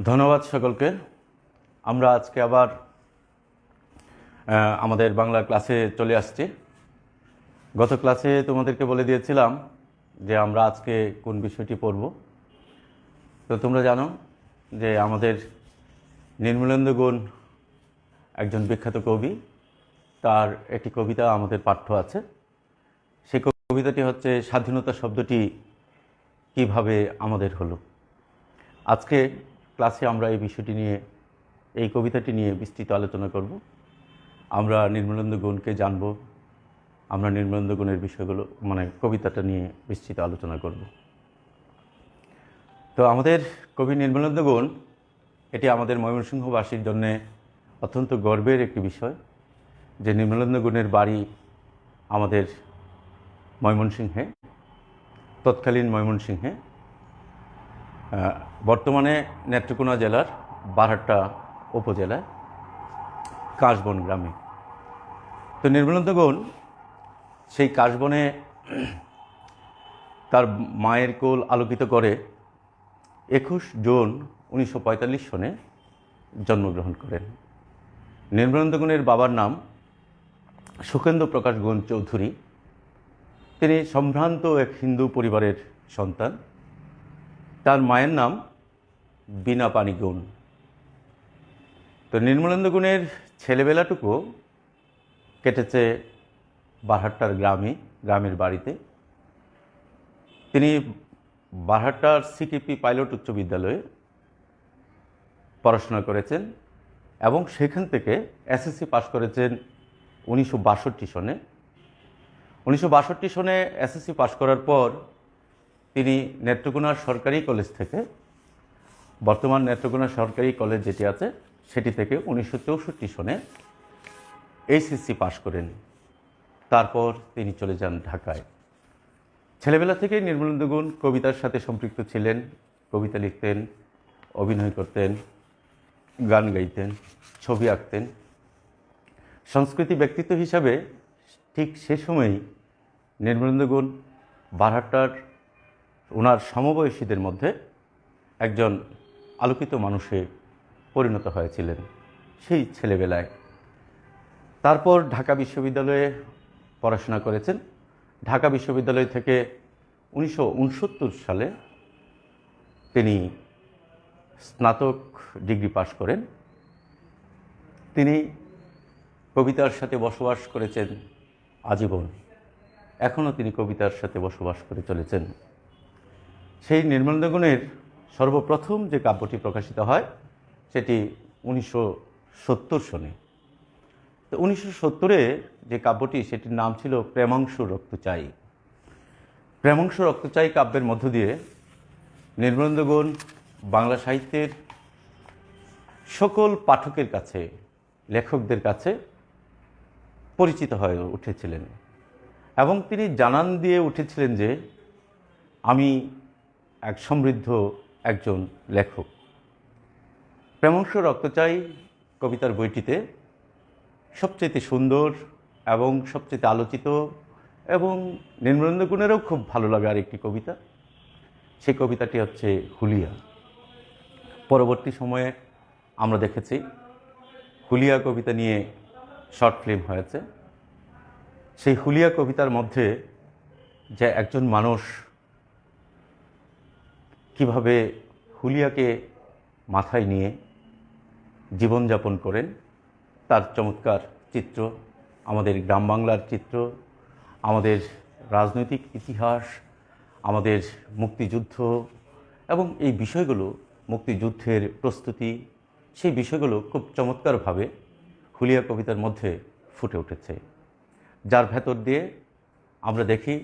ধন্যবাদ সকলকে। আমরা আজকে আবার আমাদের বাংলা ক্লাসে চলে আসছি। গত ক্লাসে তোমাদেরকে বলে দিয়েছিলাম যে আমরা আজকে কোন বিষয়টি পড়ব। তো তোমরা জানো যে আমাদের নির্মলেন্দু গুণ একজন বিখ্যাত কবি, তার একটি কবিতা আমাদের পাঠ্য আছে। সেই কবিতাটি হচ্ছে স্বাধীনতা শব্দটি কিভাবে আমাদের হলো। আজকে ক্লাসে আমরা এই বিষয়টি নিয়ে, এই কবিতাটি নিয়ে বিস্তৃত আলোচনা করব। আমরা নির্মলেন্দু গুণকে জানব, আমরা নির্মলেন্দু গুণের বিষয়গুলো কবিতাটা নিয়ে বিস্তৃত আলোচনা করব। তো আমাদের কবি নির্মলেন্দু গুণ, এটি আমাদের ময়মনসিংহবাসীর জন্য অত্যন্ত গর্বের একটি বিষয় যে নির্মলেন্দু গুণের বাড়ি আমাদের ময়মনসিংহে, তৎকালীন ময়মনসিংহে, বর্তমানে নেত্রকোনা জেলার বারহাট্টা উপজেলায় কাশবন গ্রামে। তো নির্মলেন্দু গুণ সেই কাশবনে তার মায়ের কোল আলোকিত করে 21 জুন 1945 সনে জন্মগ্রহণ করেন। নির্মলেন্দু গুণের বাবার নাম সুখেন্দু প্রকাশ গুণ চৌধুরী। তিনি সম্ভ্রান্ত এক হিন্দু পরিবারের সন্তান। তার মায়ের নাম বীণা পানি গুণ। তো নির্মলেন্দু গুণের ছেলেবেলাটুকু কেটেছে বারহাট্টার গ্রামের বাড়িতে। তিনি বারহাট্টার সিকিপি পাইলট উচ্চ বিদ্যালয়ে পড়াশোনা করেছেন এবং সেখান থেকে এসএসসি পাশ করেছেন 1962 সনে। 1962 সনে এসএসসি পাশ করার পর তিনি নেত্রকোনার সরকারি কলেজ থেকে, বর্তমান নেত্রকোনা সরকারি কলেজ যেটি আছে সেটি থেকে 1964 সনে এইচএসসি পাশ করেন। তারপর তিনি চলে যান ঢাকায়। ছেলেবেলা থেকেই নির্মলেন্দু গুণ কবিতার সাথে সম্পৃক্ত ছিলেন। কবিতা লিখতেন, অভিনয় করতেন, গান গাইতেন, ছবি আঁকতেন। সংস্কৃতি ব্যক্তিত্ব হিসাবে ঠিক সে সময়ই নির্মলেন্দু গুণ বারহাট্টার ওনার সমবয়সীদের মধ্যে একজন আলোকিত মানুষে পরিণত হয়েছিলেন সেই ছেলেবেলায়। তারপর ঢাকা বিশ্ববিদ্যালয়ে পড়াশোনা করেছেন। ঢাকা বিশ্ববিদ্যালয় থেকে 1969 সালে তিনি স্নাতক ডিগ্রি পাশ করেন। তিনি কবিতার সাথে বসবাস করেছেন আজীবন। এখনও তিনি কবিতার সাথে বসবাস করে চলেছেন। সেই নির্মলেন্দু গুণের সর্বপ্রথম যে কাব্যটি প্রকাশিত হয় সেটি 1970 সনে। তো 1970-এ যে কাব্যটি, সেটির নাম ছিল প্রেমাংশু রক্ত চাই। প্রেমাংশু রক্ত চাই কাব্যের মধ্য দিয়ে নির্মলেন্দু গুণ বাংলা সাহিত্যের সকল পাঠকের কাছে, লেখকদের কাছে পরিচিত হয়ে উঠেছিলেন এবং তিনি জানান দিয়ে উঠেছিলেন যে আমি এক সমৃদ্ধ একজন লেখক। প্রেমাংশু রক্ত চাই কবিতার বইটিতে সবচেয়ে সুন্দর এবং সবচেয়ে আলোচিত এবং নির্মলেন্দু গুণেরও খুব ভালো লাগার একটি কবিতা, সেই কবিতাটি হচ্ছে হুলিয়া। পরবর্তী সময়ে আমরা দেখেছি হুলিয়া কবিতা নিয়ে শর্ট ফিল্ম হয়েছে। সেই হুলিয়া কবিতার মধ্যে যে একজন মানুষ কিভাবে হুলিয়াকে মাথায় নিয়ে জীবনযাপন করেন তার চমৎকার চিত্র, আমাদের গ্রাম বাংলার চিত্র, আমাদের রাজনৈতিক ইতিহাস, আমাদের মুক্তিযুদ্ধ এবং এই বিষয়গুলো, মুক্তিযুদ্ধের প্রস্তুতি, সেই বিষয়গুলো খুব চমৎকারভাবে হুলিয়া কবিতার মধ্যে ফুটে উঠেছে, যার ভেতর দিয়ে আমরা দেখি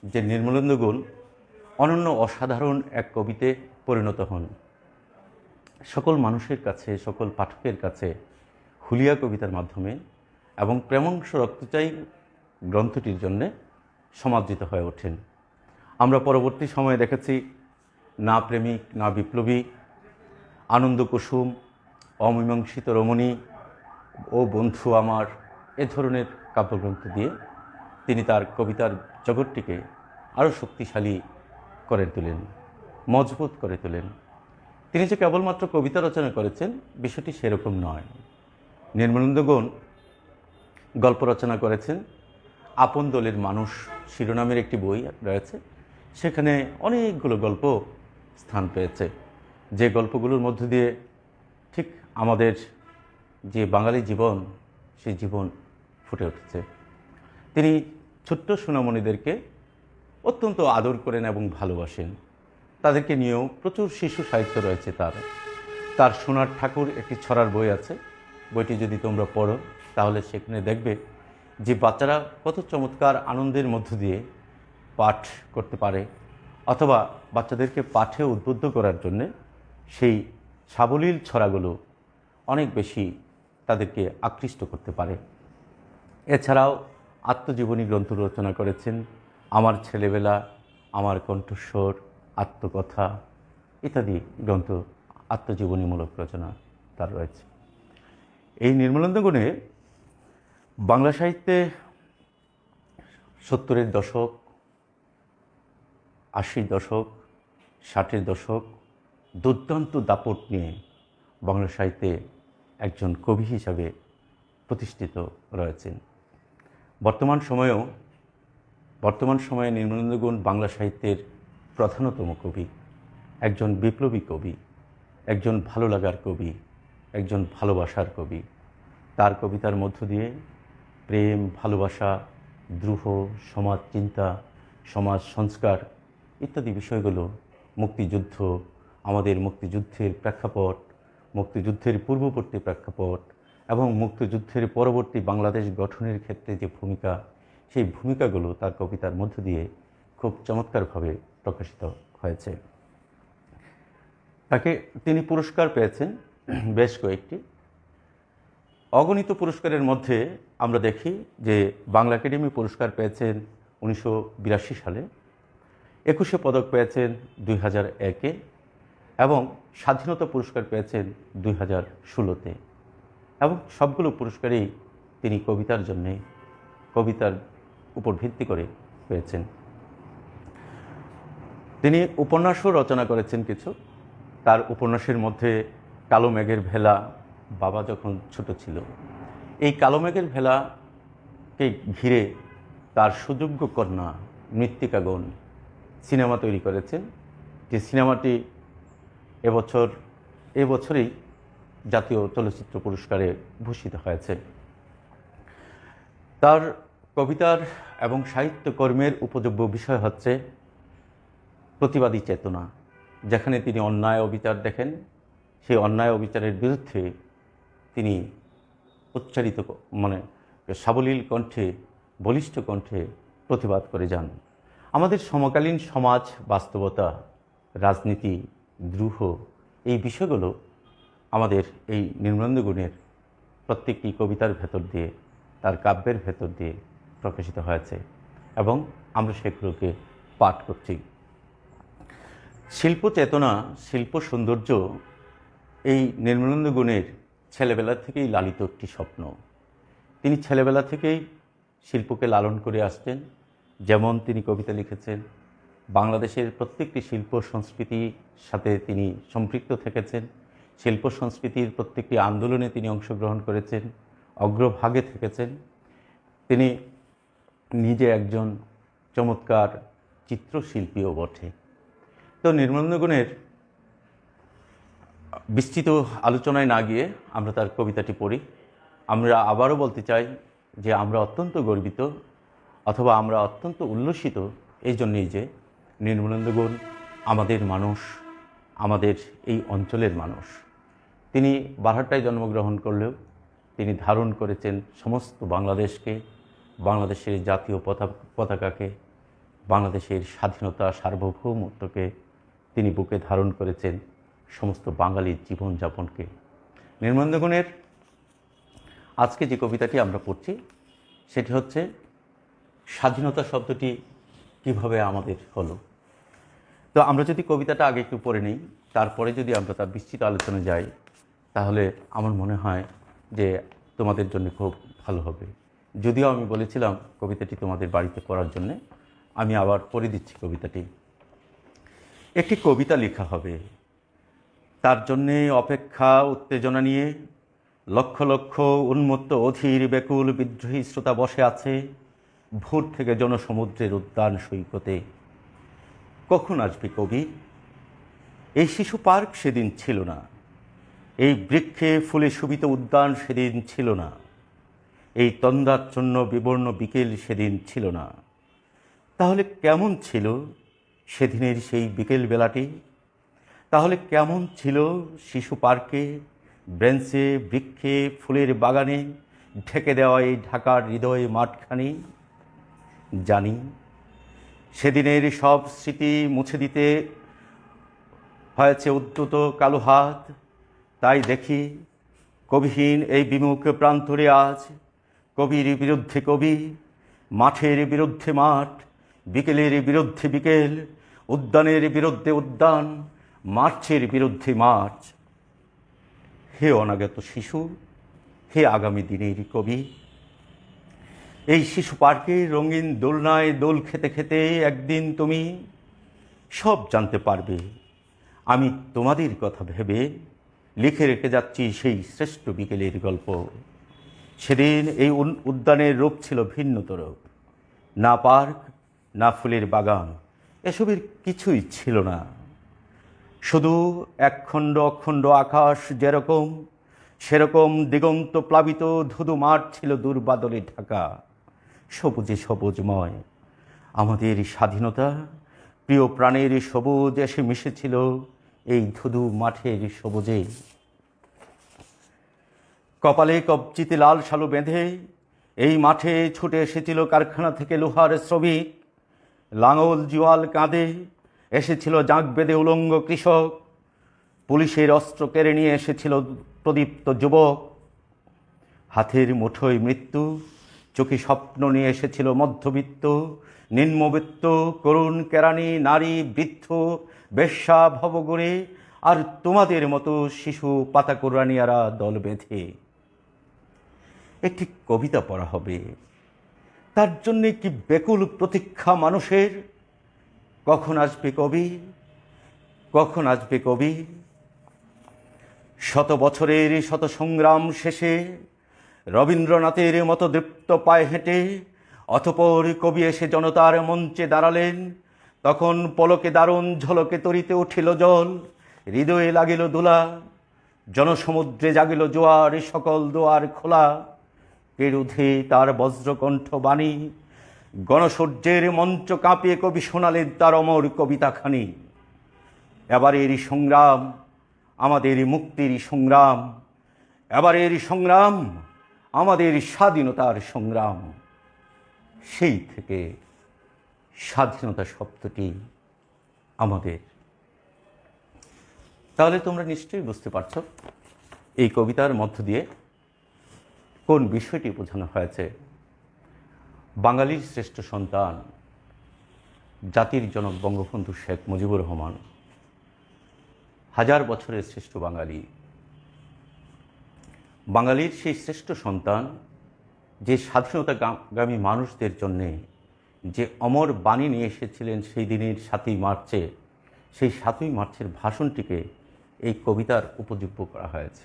যে নির্মলেন্দু গুণ অনন্য অসাধারণ এক কবিতে পরিণত হন। সকল মানুষের কাছে, সকল পাঠকের কাছে হুলিয়া কবিতার মাধ্যমে এবং প্রেমাংশু রক্ত চাই গ্রন্থটির জন্যে সমাদৃত হয়ে ওঠেন। আমরা পরবর্তী সময়ে দেখেছি না প্রেমিক না বিপ্লবী, আনন্দ কুসুম, অমীমাংসিত রমণী ও বন্ধু আমার, এ ধরনের কাব্যগ্রন্থ দিয়ে তিনি তার কবিতার জগৎটিকে আরও শক্তিশালী করে তোলেন, মজবুত করে তোলেন। তিনি যে কেবলমাত্র কবিতা রচনা করেছেন বিষয়টি সেরকম নয়। নির্মলেন্দুগুণ গল্প রচনা করেছেন। আপন দলের মানুষ শিরোনামের একটি বই রয়েছে, সেখানে অনেকগুলো গল্প স্থান পেয়েছে, যে গল্পগুলোর মধ্য দিয়ে ঠিক আমাদের যে বাঙালি জীবন, সেই জীবন ফুটে উঠেছে। তিনি ছোট্ট সোনামণিদেরকে অত্যন্ত আদর করেন এবং ভালোবাসেন। তাদেরকে নিয়েও প্রচুর শিশু সাহিত্য রয়েছে। তার সোনার ঠাকুর একটি ছড়ার বই আছে। বইটি যদি তোমরা পড়ো তাহলে সেখানে দেখবে যে বাচ্চারা কত চমৎকার আনন্দের মধ্য দিয়ে পাঠ করতে পারে, অথবা বাচ্চাদেরকে পাঠে উদ্বুদ্ধ করার জন্যে সেই সাবলীল ছড়াগুলো অনেক বেশি তাদেরকে আকৃষ্ট করতে পারে। এছাড়াও আত্মজীবনী গ্রন্থ রচনা করেছেন। আমার ছেলেবেলা, আমার কণ্ঠস্বর, আত্মকথা ইত্যাদি গ্রন্থ আত্মজীবনীমূলক রচনা তার রয়েছে। এই নির্মলেন্দুগুণে বাংলা সাহিত্যে 70-এর দশক, 80-র দশক, 60-এর দশক দুর্দান্ত দাপট নিয়ে বাংলা সাহিত্যে একজন কবি হিসাবে প্রতিষ্ঠিত রয়েছেন। বর্তমান সময়ে নির্মলেন্দুগুণ বাংলা সাহিত্যের প্রধানতম কবি, একজন বিপ্লবী কবি, একজন ভালো লাগার কবি, একজন ভালোবাসার কবি। তার কবিতার মধ্য দিয়ে প্রেম, ভালোবাসা, দ্রোহ, সমাজ চিন্তা, সমাজ সংস্কার ইত্যাদি বিষয়গুলো, মুক্তিযুদ্ধ, আমাদের মুক্তিযুদ্ধের প্রেক্ষাপট, মুক্তিযুদ্ধের পূর্ববর্তী প্রেক্ষাপট এবং মুক্তিযুদ্ধের পরবর্তী বাংলাদেশ গঠনের ক্ষেত্রে যে ভূমিকা, সেই ভূমিকাগুলো তার কবিতার মধ্য দিয়ে খুব চমৎকারভাবে প্রকাশিত হয়েছে। তিনি পুরস্কার পেয়েছেন বেশ কয়েকটি। অগণিত পুরস্কারের মধ্যে আমরা দেখি যে বাংলা একাডেমি পুরস্কার পেয়েছেন 1982 সালে, 21 পদক পেয়েছেন 2001-এ এবং স্বাধীনতা পুরস্কার পেয়েছেন 2016-তে। এবং সবগুলো পুরস্কারই তিনি কবিতার উপর ভিত্তি করে পেয়েছেন। তিনি উপন্যাসও রচনা করেছেন কিছু। তার উপন্যাসের মধ্যে কালো মেঘের ভেলা, বাবা যখন ছোট ছিল, এই কালো মেঘের ভেলাকে ঘিরে তার সুযোগ্য কন্যা মৃত্তিকাগণ সিনেমা তৈরি করেছেন, যে সিনেমাটি এবছরেই জাতীয় চলচ্চিত্র পুরস্কারে ভূষিত হয়েছে। তার কবিতার এবং সাহিত্যকর্মের উপযোগ্য বিষয় হচ্ছে প্রতিবাদী চেতনা। যেখানে তিনি অন্যায় অবিচার দেখেন, সেই অন্যায় অবিচারের বিরুদ্ধে তিনি উচ্চারিত সাবলীল কণ্ঠে, বলিষ্ঠ কণ্ঠে প্রতিবাদ করে যান। আমাদের সমকালীন সমাজ বাস্তবতা, রাজনীতি, দ্রোহ এই বিষয়গুলো আমাদের এই নির্মলেন্দুগুণের প্রত্যেকটি কবিতার ভেতর দিয়ে, তার কাব্যের ভেতর দিয়ে প্রকাশিত হয়েছে এবং আমরা সেগুলোকে পাঠ করছি। শিল্প চেতনা, শিল্প সৌন্দর্য এই নির্মলেন্দুগুণের ছেলেবেলা থেকেই লালিত একটি স্বপ্ন। তিনি ছেলেবেলা থেকেই শিল্পকে লালন করে আসছেন। যেমন তিনি কবিতা লিখেছেন, বাংলাদেশের প্রত্যেকটি শিল্প সংস্কৃতির সাথে তিনি সম্পৃক্ত থেকেছেন, শিল্প সংস্কৃতির প্রত্যেকটি আন্দোলনে তিনি অংশগ্রহণ করেছেন, অগ্রভাগে থেকেছেন। তিনি নিজে একজন চমৎকার চিত্রশিল্পীও বটে। তো নির্মলেন্দুগুণের বিস্তৃত আলোচনায় না গিয়ে আমরা তার কবিতাটি পড়ি। আমরা আবারও বলতে চাই যে আমরা অত্যন্ত গর্বিত, অথবা আমরা অত্যন্ত উল্লসিত এই জন্যেই যে নির্মলেন্দুগুণ আমাদের মানুষ, আমাদের এই অঞ্চলের মানুষ। তিনি বারহাট্টায় জন্মগ্রহণ করলেও তিনি ধারণ করেছেন সমস্ত বাংলাদেশকে, বাংলাদেশের জাতীয় পতাকাকে, বাংলাদেশের স্বাধীনতা, সার্বভৌমত্বকে তিনি বুকে ধারণ করেছেন, সমস্ত বাঙালির জীবনযাপনকে। নির্মলেন্দুগুণের আজকে যে কবিতাটি আমরা পড়ছি সেটি হচ্ছে স্বাধীনতা শব্দটি কিভাবে আমাদের হলো। তো আমরা যদি কবিতাটা আগে একটু পড়ে নিই, তারপরে যদি আমরা তার বিস্তৃত আলোচনা যাই, তাহলে আমার মনে হয় যে তোমাদের জন্য খুব ভালো হবে। যদিও আমি বলেছিলাম কবিতাটি তোমাদের বাড়িতে পড়ার জন্যে, আমি আবার পড়ে দিচ্ছি কবিতাটি। একটি কবিতা লেখা হবে, তার জন্যে অপেক্ষা উত্তেজনা নিয়ে লক্ষ লক্ষ উন্মত্ত অধীর ব্যাকুল বিদ্রোহী শ্রোতা বসে আছে ভোর থেকে জনসমুদ্রের উদ্যান সৈকতে। কখন আসবে কবি? এই শিশু পার্ক সেদিন ছিল না, এই বৃক্ষে ফুলে শোভিত উদ্যান সেদিন ছিল না, এই তন্দ্রাচ্ছন্ন বিবর্ণ বিকেল সেদিন ছিল না। তাহলে কেমন ছিল সেদিনের সেই বিকেল বেলাটি? তাহলে কেমন ছিল শিশু পার্কে, ব্রেঞ্চে, বৃক্ষে, ফুলের বাগানে ঢেকে দেওয়া এই ঢাকার হৃদয় মাঠখানি? জানি সেদিনের সব স্মৃতি মুছে দিতে হয়েছে উদ্যত কালো হাত। তাই দেখি কবিহীন এই বিমুখ প্রান্তরে আজ কবির বিরুদ্ধে কবি, মাঠের বিরুদ্ধে মাঠ, বিকেলের বিরুদ্ধে বিকেল, উদ্যানের বিরুদ্ধে উদ্যান, মার্চের বিরুদ্ধে মার্চ। হে অনাগত শিশু, হে আগামী দিনের কবি, এই শিশু পার্কে রঙিন দোলনায় দোল খেতে খেতে একদিন তুমি সব জানতে পারবে। আমি তোমাদের কথা ভেবে লিখে রেখে যাচ্ছি সেই শ্রেষ্ঠ বিকেলের গল্প। সেদিন এই উদ্যানের রূপ ছিল ভিন্নতর। না পার্ক, না ফুলের বাগান, এসবের কিছুই ছিল না। শুধু একখণ্ড অখণ্ড আকাশ যেরকম, সেরকম দিগন্ত প্লাবিত ধুধু মাঠ ছিল দুর্বাদলে ঢাকা, সবুজে সবুজময়। আমাদের স্বাধীনতা, প্রিয় প্রাণের সবুজ এসে মিশেছিল এই ধুধু মাঠের সবুজে। কপালে কবজিতে লাল শালু বেঁধে এই মাঠে ছুটে এসেছিল কারখানা থেকে লোহার শ্রমিক। লাঙল জোয়াল কাঁধে এসেছিল জাঁক বেঁধে উলঙ্গ কৃষক। পুলিশের অস্ত্র কেড়ে নিয়ে এসেছিল প্রদীপ্ত যুবক। হাতের মুঠোয় মৃত্যু, চোখে স্বপ্ন নিয়ে এসেছিল মধ্যবিত্ত, নিম্নবিত্ত, করুণ কেরানি, নারী, বৃদ্ধ, বেশ্যা, ভবঘুরে আর তোমাদের মতো শিশু পাতাকুরানিয়ারা দল বেঁধে। একটি কবিতা পড়া হবে, তার জন্যে কি ব্যাকুল প্রতীক্ষা মানুষের। কখন আসবে কবি, কখন আসবে কবি? শত বছরের শত সংগ্রাম শেষে রবীন্দ্রনাথের মতো দৃপ্ত পায়ে হেঁটে অতঃপর কবি এসে জনতার মঞ্চে দাঁড়ালেন। তখন পলকে দারুণ ঝলকে তরিতে উঠিল জল, হৃদয়ে লাগিল দোলা, জনসমুদ্রে জাগিল জোয়ার, সকল দোয়ার খোলা। পেরুধে তার বজ্রকণ্ঠ বাণী, গণসূর্যের মঞ্চ কাঁপিয়ে কবি শোনালেন তার অমর কবিতাখানি। এবারের সংগ্রাম আমাদের মুক্তির সংগ্রাম, এবারের সংগ্রাম আমাদের স্বাধীনতার সংগ্রাম। সেই থেকে স্বাধীনতা শব্দটি আমাদের। তাহলে তোমরা নিশ্চয়ই বুঝতে পারছো এই কবিতার মধ্য দিয়ে কোন বিষয়টি বোঝানো হয়েছে। বাঙালির শ্রেষ্ঠ সন্তান, জাতির জনক বঙ্গবন্ধু শেখ মুজিবুর রহমান, হাজার বছরের শ্রেষ্ঠ বাঙালি, বাঙালির সেই শ্রেষ্ঠ সন্তান যে স্বাধীনতাগামী মানুষদের জন্যে যে অমর বাণী নিয়ে এসেছিলেন সেই দিনের 7ই মার্চে, সেই 7ই মার্চের ভাষণটিকে এই কবিতার উপজীব্য করা হয়েছে।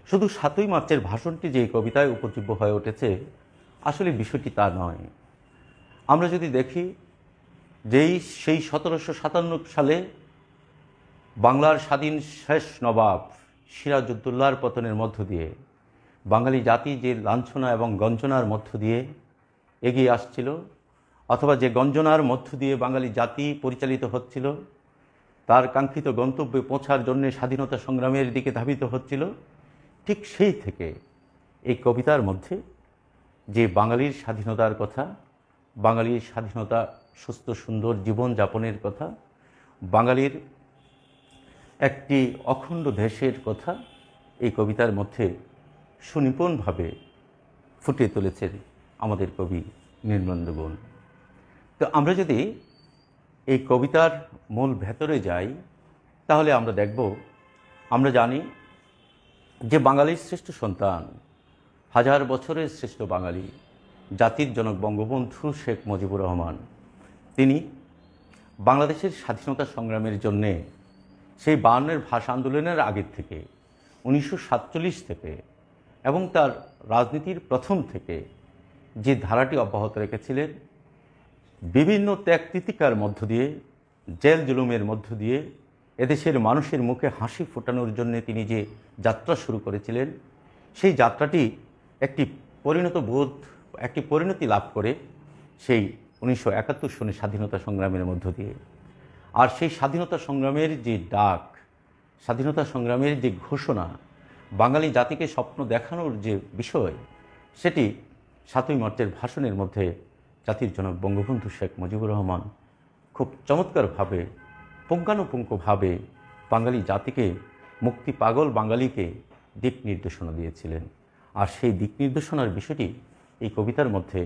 শুধু 7ই মার্চের ভাষণটি যে এই কবিতায় উপজীব্য হয়ে উঠেছে, আসলে বিষয়টি তা নয়। আমরা যদি দেখি সেই 1757 সালে বাংলার স্বাধীন শেষ নবাব সিরাজউদ্দৌলার পতনের মধ্য দিয়ে বাঙালি জাতি যে লাঞ্ছনা এবং গঞ্জনার মধ্য দিয়ে এগিয়ে আসছিল, অথবা যে গঞ্জনার মধ্য দিয়ে বাঙালি জাতি পরিচালিত হচ্ছিল, তার কাঙ্ক্ষিত গন্তব্যে পৌঁছার জন্য স্বাধীনতা সংগ্রামের দিকে ধাবিত হচ্ছিল, ঠিক সেই থেকে এই কবিতার মধ্যে যে বাঙালির স্বাধীনতার কথা, বাঙালির স্বাধীনতা সুস্থ সুন্দর জীবনযাপনের কথা, বাঙালির একটি অখণ্ড দেশের কথা এই কবিতার মধ্যে সুনিপুণভাবে ফুটিয়ে তুলেছেন আমাদের কবি নির্মলেন্দু গুণ। তো আমরা যদি এই কবিতার মূল ভেতরে যাই, তাহলে আমরা দেখব, আমরা জানি যে বাঙালির শ্রেষ্ঠ সন্তান, হাজার বছরের শ্রেষ্ঠ বাঙালি, জাতির জনক বঙ্গবন্ধু শেখ মুজিবুর রহমান, তিনি বাংলাদেশের স্বাধীনতা সংগ্রামের জন্যে সেই 52-এর ভাষা আন্দোলনের আগের থেকে 1947 থেকে এবং তার রাজনীতির প্রথম থেকে যে ধারাটি অব্যাহত রেখেছিলেন, বিভিন্ন ত্যাগ তিতিকার মধ্য দিয়ে, জেল জুলুমের মধ্য দিয়ে এদেশের মানুষের মুখে হাসি ফোটানোর জন্য তিনি যে যাত্রা শুরু করেছিলেন, সেই যাত্রাটি একটি পরিণতি লাভ করে সেই 1971 সনের স্বাধীনতা সংগ্রামের মধ্য দিয়ে। আর সেই স্বাধীনতা সংগ্রামের যে ডাক, স্বাধীনতা সংগ্রামের যে ঘোষণা, বাঙালি জাতিকে স্বপ্ন দেখানোর যে বিষয়, সেটি 7ই মার্চের ভাষণের মধ্যে জাতির জনক বঙ্গবন্ধু শেখ মুজিবুর রহমান খুব চমৎকারভাবে, পুঙ্খানুপুঙ্খভাবে বাঙালি জাতিকে, মুক্তি পাগল বাঙালিকে দিক নির্দেশনা দিয়েছিলেন। আর সেই দিক নির্দেশনার বিষয়টি এই কবিতার মধ্যে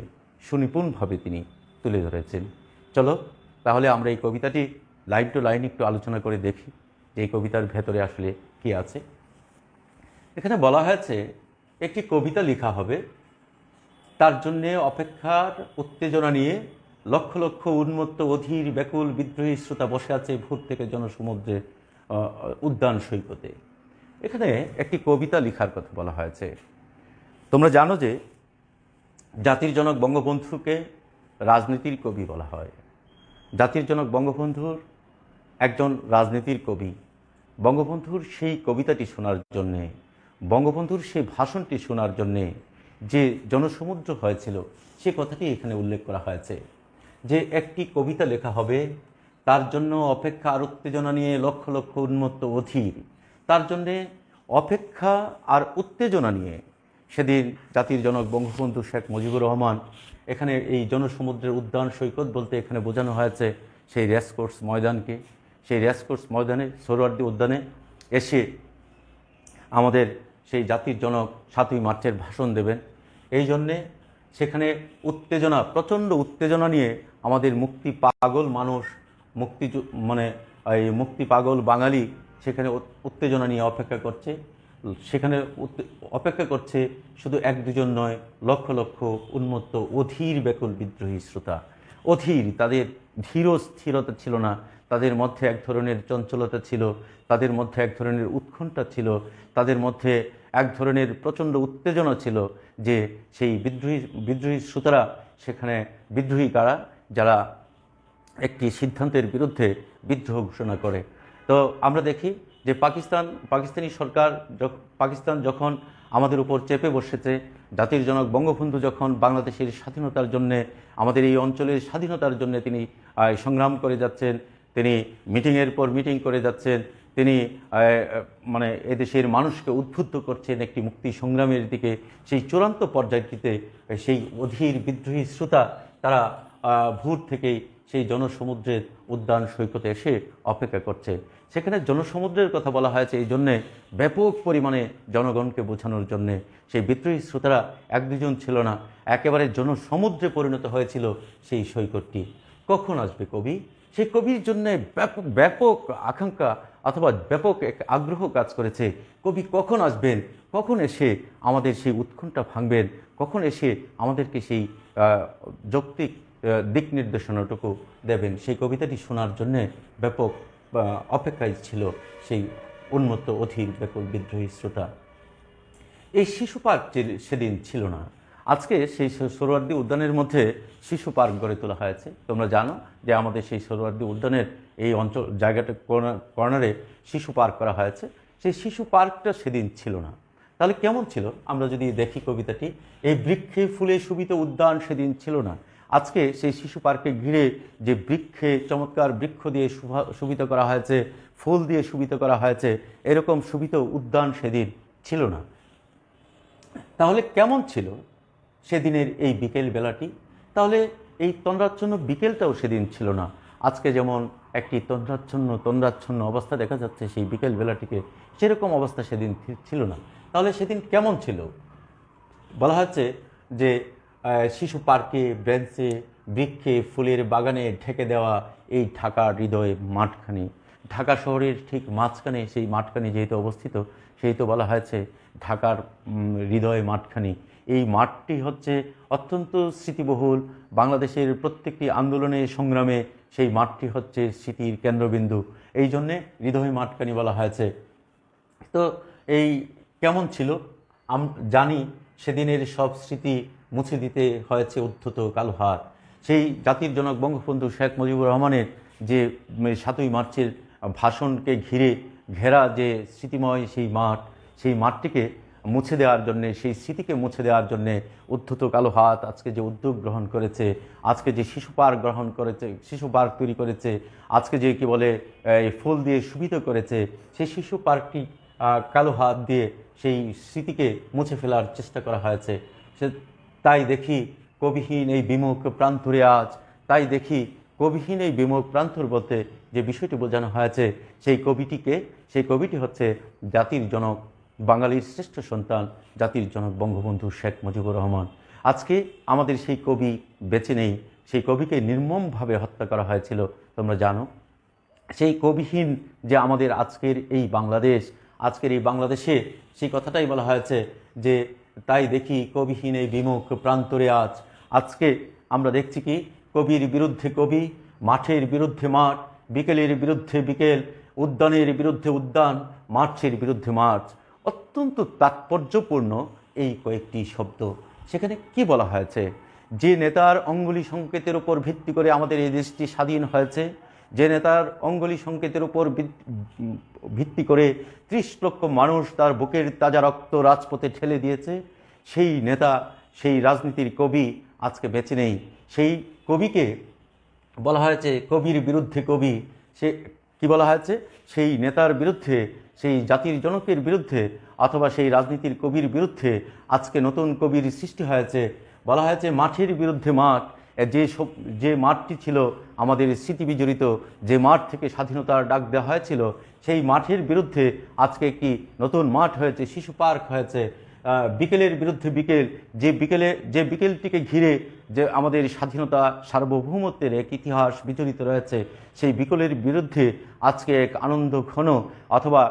সুনিপুণভাবে তিনি তুলে ধরেছেন। চলো তাহলে আমরা এই কবিতাটি লাইন টু লাইন একটু আলোচনা করে দেখি যে এই কবিতার ভেতরে আসলে কী আছে। এখানে বলা হয়েছে একটি কবিতা লেখা হবে, তার জন্যে অপেক্ষার উত্তেজনা নিয়ে লক্ষ লক্ষ উন্মত্ত অধীর ব্যাকুল বিদ্রোহী শ্রোতা বসে আছে ভোর থেকে জনসমুদ্রে উদ্যান সৈকতে। এখানে একটি কবিতা লেখার কথা বলা হয়েছে। তোমরা জানো যে জাতির জনক বঙ্গবন্ধুকে রাজনীতির কবি বলা হয়। জাতির জনক বঙ্গবন্ধুর একজন রাজনীতির কবি। বঙ্গবন্ধুর সেই কবিতাটি শোনার জন্যে, বঙ্গবন্ধুর সেই ভাষণটি শোনার জন্যে যে জনসমুদ্র হয়েছিল, সে কথাটি এখানে উল্লেখ করা হয়েছে যে একটি কবিতা লেখা হবে, তার জন্য অপেক্ষা আর উত্তেজনা নিয়ে লক্ষ লক্ষ উন্মত্ত অধীর। তার জন্যে অপেক্ষা আর উত্তেজনা নিয়ে সেদিন জাতির জনক বঙ্গবন্ধু শেখ মুজিবুর রহমান এখানে এই জনসমুদ্রের উদ্যান সৈকত বলতে এখানে বোঝানো হয়েছে সেই রেসকোর্স ময়দানকে। সেই রেসকোর্স ময়দানে, সোহরাওয়ার্দী উদ্যানে এসে আমাদের সেই জাতির জনক 7ই মার্চের ভাষণ দেবেন। এই জন্যে সেখানে উত্তেজনা, প্রচণ্ড উত্তেজনা নিয়ে আমাদের মুক্তি পাগল মানুষ, মুক্তি পাগল বাঙালি সেখানে উত্তেজনা নিয়ে অপেক্ষা করছে। সেখানে অপেক্ষা করছে শুধু এক দুজন নয়, লক্ষ লক্ষ উন্মত্ত অধীর ব্যাকুল বিদ্রোহী শ্রোতা। অধীর, তাদের ধীর স্থিরতা ছিল না, তাদের মধ্যে এক ধরনের চঞ্চলতা ছিল, তাদের মধ্যে এক ধরনের উৎকণ্ঠা ছিল, তাদের মধ্যে এক ধরনের প্রচণ্ড উত্তেজনা ছিল যে সেই বিদ্রোহী শ্রোতারা সেখানে, বিদ্রোহী কারা, যারা একটি সিদ্ধান্তের বিরুদ্ধে বিদ্রোহ ঘোষণা করে। তো আমরা দেখি যে পাকিস্তানি সরকার, পাকিস্তান যখন আমাদের উপর চেপে বসেছে, জাতির জনক বঙ্গবন্ধু যখন বাংলাদেশের স্বাধীনতার জন্যে, আমাদের এই অঞ্চলের স্বাধীনতার জন্য তিনি সংগ্রাম করে যাচ্ছেন, তিনি মিটিংয়ের পর মিটিং করে যাচ্ছেন, তিনি এদেশের মানুষকে উদ্বুদ্ধ করছেন একটি মুক্তি সংগ্রামের দিকে। সেই চূড়ান্ত পর্যায়টিতে সেই অধীর বিদ্রোহী শ্রোতা তারা ভোর থেকেই সেই জনসমুদ্রের উদ্যান সৈকতে এসে অপেক্ষা করছে। সেখানে জনসমুদ্রের কথা বলা হয়েছে এই জন্যে, ব্যাপক পরিমাণে জনগণকে বোঝানোর জন্যে। সেই বিদ্রোহী শ্রোতারা এক দুজন ছিল না, একেবারে জনসমুদ্রে পরিণত হয়েছিল সেই সৈকতটি। কখন আসবে কবি? সেই কবির জন্যে ব্যাপক আকাঙ্ক্ষা অথবা ব্যাপক এক আগ্রহ কাজ করেছে। কবি কখন আসবেন, কখন এসে আমাদের সেই উৎকণ্ঠা ভাঙবেন, কখন এসে আমাদেরকে সেই যৌক্তিক দিক নির্দেশনাটুকু দেবেন। সেই কবিতাটি শোনার জন্যে ব্যাপক অপেক্ষায় ছিল সেই উন্মত্ত অধীর ব্যাকুল বিদ্রোহী শ্রোতা। এই শিশু পার্ক সেদিন ছিল না। আজকে সেই সোহরাওয়ার্দী উদ্যানের মধ্যে শিশু পার্ক গড়ে তোলা হয়েছে। তোমরা জানো যে আমাদের সেই সোহরাওয়ার্দী উদ্যানের এই জায়গাটা কর্নারে শিশু পার্ক করা হয়েছে। সেই শিশু পার্কটা সেদিন ছিল না। তাহলে কেমন ছিল আমরা যদি দেখি কবিতাটি, এই বৃক্ষে ফুলে শোভিত উদ্যান সেদিন ছিল না। আজকে সেই শিশু পার্কে ঘিরে যে বৃক্ষে, চমৎকার বৃক্ষ দিয়ে শোভিত করা হয়েছে, ফুল দিয়ে শোভিত করা হয়েছে, এরকম শোভিত উদ্যান সেদিন ছিল না। তাহলে কেমন ছিল সেদিনের এই বিকেল বেলাটি? তাহলে এই তন্দ্রাচ্ছন্ন বিকেলটাও সেদিন ছিল না। আজকে যেমন একটি তন্দ্রাচ্ছন্ন অবস্থা দেখা যাচ্ছে সেই বিকেল বেলাটিকে, সেরকম অবস্থা সেদিন ছিল না। তাহলে সেদিন কেমন ছিল? বলা হচ্ছে যে শিশু পার্কে, বেঞ্চে, বৃক্ষে, ফুলের বাগানে ঢেকে দেওয়া এই ঢাকার হৃদয় মাঠখানি, ঢাকা শহরের ঠিক মাঝখানে সেই মাঠখানি যেহেতু অবস্থিত, সেহেতু বলা হয়েছে ঢাকার হৃদয় মাঠখানি। এই মাঠটি হচ্ছে অত্যন্ত স্মৃতিবহুল, বাংলাদেশের প্রত্যেকটি আন্দোলনে সংগ্রামে সেই মাঠটি হচ্ছে স্মৃতির কেন্দ্রবিন্দু, এই জন্যে হৃদয় মাঠখানি বলা হয়েছে। তো এই কেমন ছিল জানি, সেদিনের সব স্মৃতি মুছে দিতে হয়েছে উদ্ধত কালো হাত। সেই জাতির জনক বঙ্গবন্ধু শেখ মুজিবুর রহমানের যে 7ই মার্চের ভাষণকে ঘেরা যে স্মৃতিময় সেই মাঠ, সেই মাঠটিকে মুছে দেওয়ার জন্যে, সেই স্মৃতিকে মুছে দেওয়ার জন্যে উদ্ধত কালো হাত আজকে যে উদ্যোগ গ্রহণ করেছে, আজকে যে শিশু পার্ক গ্রহণ করেছে, শিশু পার্ক তৈরি করেছে, আজকে যে কি বলে ফুল দিয়ে শোভিত করেছে, সেই শিশু পার্কটি কালো হাত দিয়ে সেই স্মৃতিকে মুছে ফেলার চেষ্টা করা হয়েছে। তাই দেখি কবিহীন এই বিমুখ প্রান্তরে আজ, তাই দেখি কবিহীন এই বিমুখ প্রান্তর বলতে যে বিষয়টি বোঝানো হয়েছে, সেই কবিটি হচ্ছে জাতির জনক, বাঙালির শ্রেষ্ঠ সন্তান, জাতির জনক বঙ্গবন্ধু শেখ মুজিবুর রহমান। আজকে আমাদের সেই কবি বেঁচে নেই, সেই কবিকে নির্মমভাবে হত্যা করা হয়েছিল, তোমরা জানো। সেই কবিহীন যে আমাদের আজকের এই বাংলাদেশ, আজকের এই বাংলাদেশে সেই কথাটাই বলা হয়েছে যে তাই দেখি কবিহীন এই বিমুখ প্রান্তরে আজ। আজকে আমরা দেখছি কি, কবির বিরুদ্ধে কবি, মাঠের বিরুদ্ধে মাঠ, বিকেলের বিরুদ্ধে বিকেল, উদ্যানের বিরুদ্ধে উদ্যান, মার্চের বিরুদ্ধে মার্চ। অত্যন্ত তাৎপর্যপূর্ণ এই কয়েকটি শব্দ। সেখানে কি বলা হয়েছে? যে নেতার অঙ্গুলি সংকেতের উপর ভিত্তি করে আমাদের এই দেশটি স্বাধীন হয়েছে, যে নেতার অঙ্গুলি সংকেতের উপর ভিত্তি করে 30 লক্ষ মানুষ তার বুকের তাজা রক্ত রাজপথে ঠেলে দিয়েছে, সেই নেতা, সেই রাজনীতির কবি আজকে বেঁচে নেই। সেই কবিকে বলা হয়েছে কবির বিরুদ্ধে কবি। সে কি বলা হয়েছে? সেই নেতার বিরুদ্ধে, সেই জাতির জনকের বিরুদ্ধে, অথবা সেই রাজনীতির কবির বিরুদ্ধে আজকে নতুন কবির সৃষ্টি হয়েছে। বলা হয়েছে মাঠের বিরুদ্ধে মাঠ। যে মাঠটি ছিল আমাদের স্মৃতি বিজড়িত, যে মাঠ থেকে স্বাধীনতার ডাক দেওয়া হয়েছিল, সেই মাঠের বিরুদ্ধে আজকে একটি নতুন মাঠ হয়েছে, শিশু পার্ক হয়েছে। বিকেলের বিরুদ্ধে বিকেল, যে বিকেলটিকে ঘিরে যে আমাদের স্বাধীনতা সার্বভৌমত্বের এক ইতিহাস বিজড়িত রয়েছে, সেই বিকেলের বিরুদ্ধে আজকে এক আনন্দ ঘন অথবা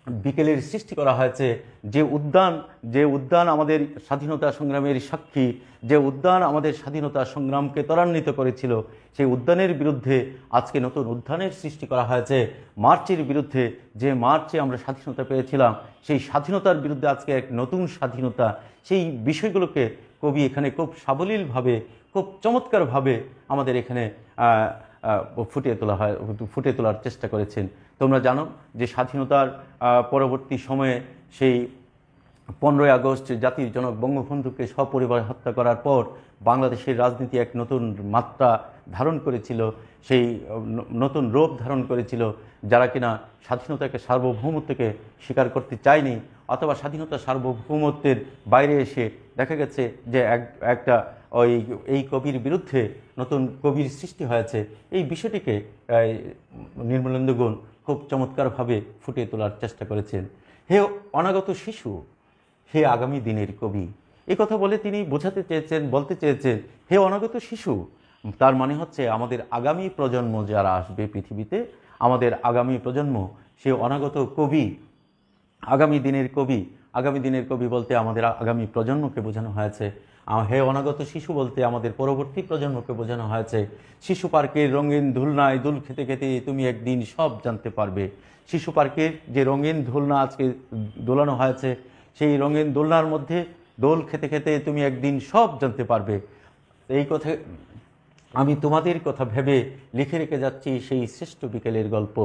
বিকেলের সৃষ্টি করা হয়েছে। যে উদ্যান আমাদের স্বাধীনতা সংগ্রামের সাক্ষী, যে উদ্যান আমাদের স্বাধীনতা সংগ্রামকে ত্বরান্বিত করেছিল, সেই উদ্যানের বিরুদ্ধে আজকে নতুন উদ্যানের সৃষ্টি করা হয়েছে। মার্চের বিরুদ্ধে, যে মার্চে আমরা স্বাধীনতা পেয়েছিলাম, সেই স্বাধীনতার বিরুদ্ধে আজকে এক নতুন স্বাধীনতা। সেই বিষয়গুলোকে কবি এখানে খুব সাবলীলভাবে, খুব চমৎকারভাবে আমাদের এখানে ফুটিয়ে তোলার চেষ্টা করেছেন। তোমরা জানো যে স্বাধীনতার পরবর্তী সময়ে সেই 15ই আগস্ট জাতির জনক বঙ্গবন্ধুকে সপরিবারে হত্যা করার পর বাংলাদেশের রাজনীতি এক নতুন মাত্রা ধারণ করেছিল, সেই নতুন রূপ ধারণ করেছিল। যারা কিনা স্বাধীনতাকে, সার্বভৌমত্বকে স্বীকার করতে চায়নি, অথবা স্বাধীনতা সার্বভৌমত্বের বাইরে এসে দেখা গেছে যে এই কবির বিরুদ্ধে নতুন কবির সৃষ্টি হয়েছে। এই বিষয়টিকে নির্মলেন্দু গুণ খুব চমৎকারভাবে ফুটিয়ে তোলার চেষ্টা করেছেন। হে অনাগত শিশু, হে আগামী দিনের কবি, এই কথা বলে তিনি বলতে চেয়েছেন হে অনাগত শিশু। তার মানে হচ্ছে আমাদের আগামী প্রজন্ম যারা আসবে পৃথিবীতে, আমাদের আগামী প্রজন্ম, সে অনাগত কবি, আগামী দিনের কবি। আগামী দিনের কবি বলতে আমাদের আগামী প্রজন্মকে বোঝানো হয়েছে। হে অনাগত শিশু বলতে আমাদের পরবর্তী প্রজন্মকে বোঝানো হয়েছে। শিশু পার্কের রঙিন দোলনায় দোল খেতে খেতে তুমি একদিন সব জানতে পারবে। শিশু পার্কের যে রঙিন দোলনা আজকে দোলানো হয়েছে, সেই রঙিন দোলনার মধ্যে দোল খেতে খেতে তুমি একদিন সব জানতে পারবে। এই কথা আমি তোমাদের কথা ভেবে লিখে রেখে যাচ্ছি সেই শ্রেষ্ঠ বিকেলের গল্প।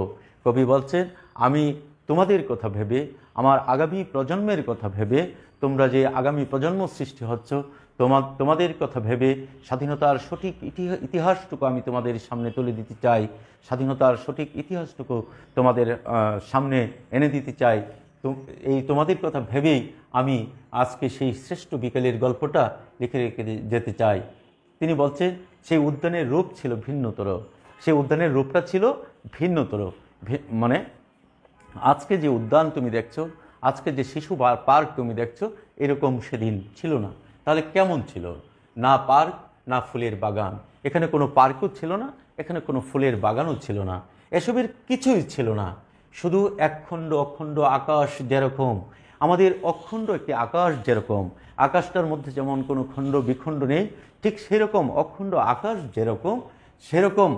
কবি বলছেন, আমি তোমাদের কথা ভেবে, আমার আগামী প্রজন্মের কথা ভেবে, তোমরা যে আগামী প্রজন্ম সৃষ্টি হচ্ছ, তোমাদের কথা ভেবে স্বাধীনতার সঠিক ইতিহাসটুকু আমি তোমাদের সামনে তুলে দিতে চাই। স্বাধীনতার সঠিক ইতিহাসটুকু তোমাদের সামনে এনে দিতে চাই। এই তোমাদের কথা ভেবেই আমি আজকে সেই শ্রেষ্ঠ বিকেলের গল্পটা লিখে রেখে যেতে চাই। তিনি বলছেন সেই উদ্যানের রূপ ছিল ভিন্নতর, সেই উদ্যানের রূপটা ছিল ভিন্নতর। মানে আজকে যে উদ্যান তুমি দেখছো, আজকে যে শিশু পার্ক তুমি দেখছো, এরকম সেদিন ছিল না। তাহলে কেমন ছিল? না পার্ক, না ফুলের বাগান। এখানে কোনো পার্কও ছিল না, এখানে কোনো ফুলের বাগানও ছিল না, এসবের কিছুই ছিল না। শুধু অখণ্ড আকাশ যেরকম, আমাদের অখণ্ড একটি আকাশ যেরকম, আকাশটার মধ্যে যেমন কোনো খণ্ড বিখণ্ড নেই, ঠিক সেরকম অখণ্ড আকাশ যেরকম সেরকম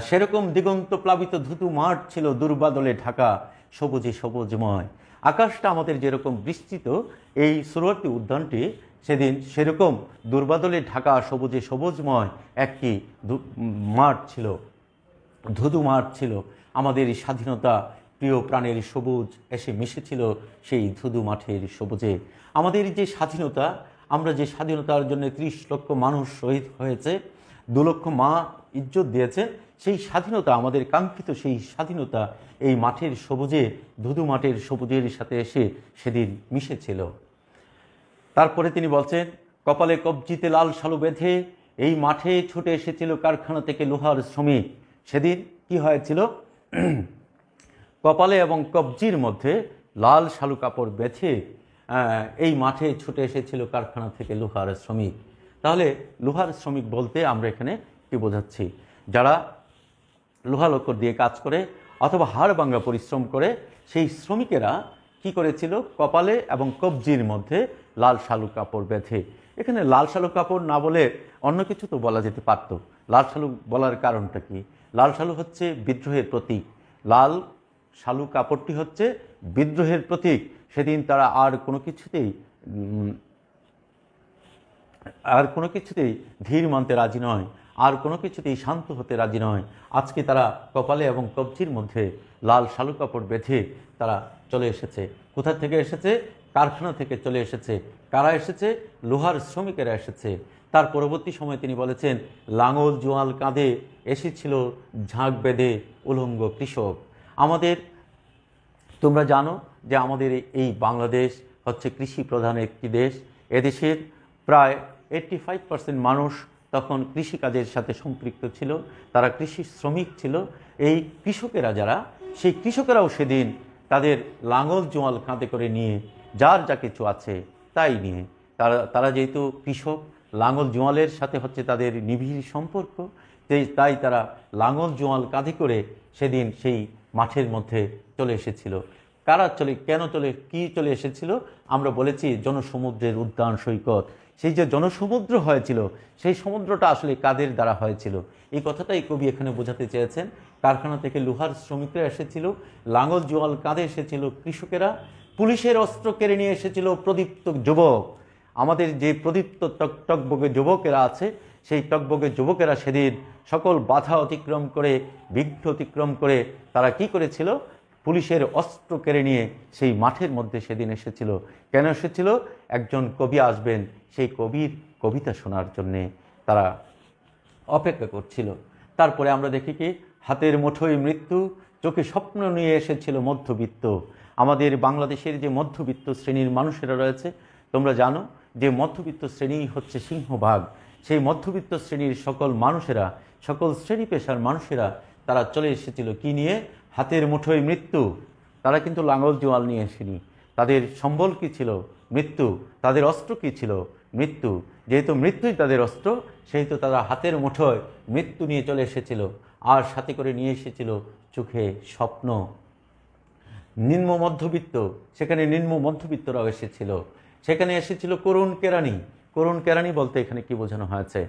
সেরকম দিগন্ত প্লাবিত ধুধু মাঠ ছিল দুর্বাদলে ঢাকা, সবুজে সবুজময়। আকাশটা আমাদের যেরকম বিস্তৃত, এই সুরওয়ার্দী উদ্যানটি সেদিন সেরকম দুর্বাদলে ঢাকা, সবুজে সবুজময় একটি মাঠ ছিল, ধুধু মাঠ ছিল। আমাদের স্বাধীনতা প্রিয় প্রাণের সবুজ এসে মিশেছিল সেই ধুধু মাঠের সবুজে। আমাদের যে স্বাধীনতা, আমরা যে স্বাধীনতার জন্য 30 লক্ষ মানুষ শহীদ হয়েছে, 2 লক্ষ মা ইজ্জত দিয়েছে, সেই স্বাধীনতা, আমাদের কাঙ্ক্ষিত সেই স্বাধীনতা এই মাঠের সবুজে, ধুধু মাঠের সবুজের সাথে এসে সেদিন মিশেছিল। তারপরে তিনি বলছেন, কপালে কবজিতে লাল শালু বেঁধে এই মাঠে ছুটে এসেছিল কারখানা থেকে লোহার শ্রমিক। সেদিন কি হয়েছিল? কপালে এবং কবজির মধ্যে লাল শালু কাপড় বেঁধে এই মাঠে ছুটে এসেছিল কারখানা থেকে লোহার শ্রমিক। তাহলে লোহার শ্রমিক বলতে আমরা এখানে কি বোঝাচ্ছি? যারা লোহা লক্কর দিয়ে কাজ করে অথবা হাড় ভাঙা পরিশ্রম করে, সেই শ্রমিকেরা কি করেছিল? কপালে এবং কবজির মধ্যে লাল শালু কাপড় বেঁধে। এখানে লাল শালু কাপড় না বলে অন্য কিছু তো বলা যেতে পারত। লাল শালু বলার কারণটা কি? লাল শালু হচ্ছে বিদ্রোহের প্রতীক। লাল শালু কাপড়টি হচ্ছে বিদ্রোহের প্রতীক। সেদিন তারা আর কোনো কিছুতেই ধীর মানতে রাজি নয়, আর কোনো কিছুতেই শান্ত হতে রাজি নয়। আজকে তারা কপালে এবং কবজির মধ্যে লাল শালু কাপড় বেঁধে তারা চলে এসেছে। কোথা থেকে এসেছে? কারখানা থেকে চলে এসেছে। কারা এসেছে? লোহার শ্রমিকেরা এসেছে। তার পরবর্তী সময় তিনি বলেছেন, লাঙল জোয়াল কাঁধে এসেছিল ঝাঁক বেঁধে উলঙ্গ কৃষক। তোমরা জানো যে আমাদের এই বাংলাদেশ হচ্ছে কৃষি প্রধান একটি দেশ। এদেশের প্রায় 85% মানুষ তখন কৃষিকাজের সাথে সম্পৃক্ত ছিল, তারা কৃষি শ্রমিক ছিল। এই কৃষকেরা যারা, সেই কৃষকেরাও সেদিন তাদের লাঙল জোয়াল কাঁধে করে নিয়ে, যার যা কিছু আছে তাই নিয়ে, তারা যেহেতু কৃষক, লাঙল জোয়ালের সাথে হচ্ছে তাদের নিবিড় সম্পর্ক, তাই তারা লাঙল জোয়াল কাঁধে করে সেদিন সেই মাঠের মধ্যে চলে এসেছিল। কি চলে এসেছিল? আমরা বলেছি জনসমুদ্রের উদ্যান সৈকত। সেই যে জনসমুদ্র হয়েছিল, সেই সমুদ্রটা আসলে কাদের দ্বারা হয়েছিল, এই কথাটাই কবি এখানে বোঝাতে চেয়েছেন। কারখানা থেকে লোহার শ্রমিকরা এসেছিল, লাঙল জোয়াল কাঁধে এসেছিল কৃষকেরা, পুলিশের অস্ত্র কেড়ে নিয়ে এসেছিল প্রদীপ্ত যুবক। আমাদের যে প্রদীপ্ত টকবগে যুবকেরা আছে, সেই টকবগে যুবকেরা সেদিন সকল বাধা অতিক্রম করে, বিঘ্ন অতিক্রম করে তারা কি করেছিল? পুলিশের অস্ত্র কেড়ে নিয়ে সেই মাঠের মধ্যে সেদিন এসেছিল। কেন এসেছিল? একজন কবি আসবেন, সেই কবির কবিতা শোনার জন্যে তারা অপেক্ষা করছিল। তারপরে আমরা দেখি কি, হাতের মুঠোয় মৃত্যু, চোখে স্বপ্ন নিয়ে এসেছিল মধ্যবিত্ত। আমাদের বাংলাদেশের যে মধ্যবিত্ত শ্রেণীর মানুষেরা রয়েছে, তোমরা জানো যে মধ্যবিত্ত শ্রেণী হচ্ছে সিংহভাগ। সেই মধ্যবিত্ত শ্রেণীর সকল মানুষেরা, সকল শ্রেণী পেশার মানুষেরা তারা চলে এসেছিল কি নিয়ে? হাতের মুঠোয় মৃত্যু। তারা কিন্তু লাঙল জোয়াল নিয়ে আসেনি। তাদের সম্বল কি ছিল? মৃত্যু। তাদের অস্ত্র কি ছিল? মৃত্যু। যেহেতু মৃত্যুই তাদের অস্ত্র, সেহেতু তারা হাতের মুঠোয় মৃত্যু নিয়ে চলে এসেছিল। আর সাথে করে নিয়ে এসেছিল চোখে স্বপ্ন। নিম্ন মধ্যবিত্ত, সেখানে নিম্ন মধ্যবিত্তরাও এসেছিল। সেখানে এসেছিল করুণ কেরানি। করুণ কেরানি বলতে এখানে কি বোঝানো হয়েছে?